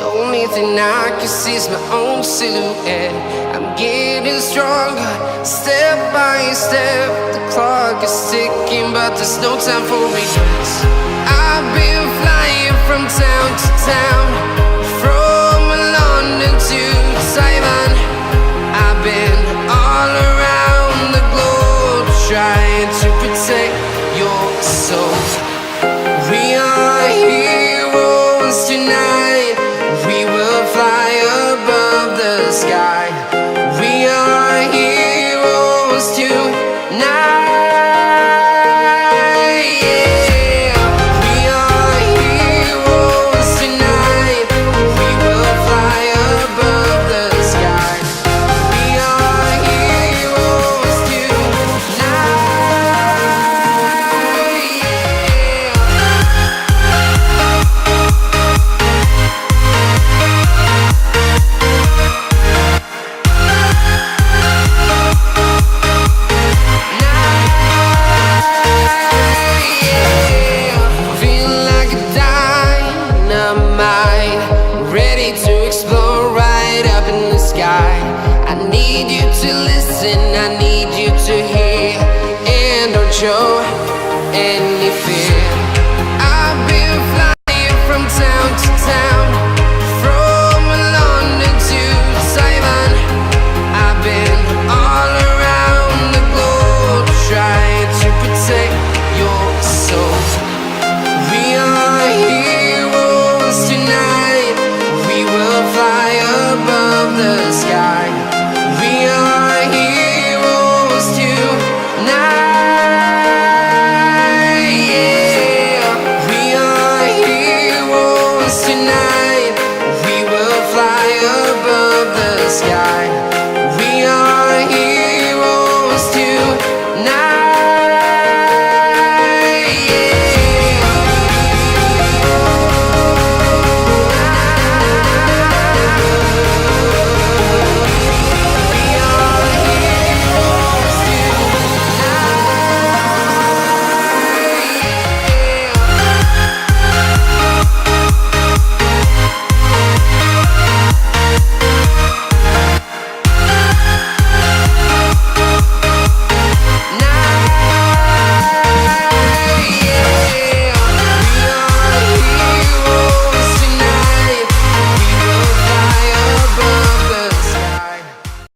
only thing I can see is my own silhouette. I'm getting stronger, step by step. The clock is ticking, but there's no time for regrets. I've been flying from town to town, from London to Taiwan. I've been all around the globe, trying to protect your soul. We are heroes tonight. We will fly above the sky. We are heroes tonight. Yeah. We are heroes tonight. We will fly above the sky. We are heroes tonight. Yeah. Feel like a dynamite, ready to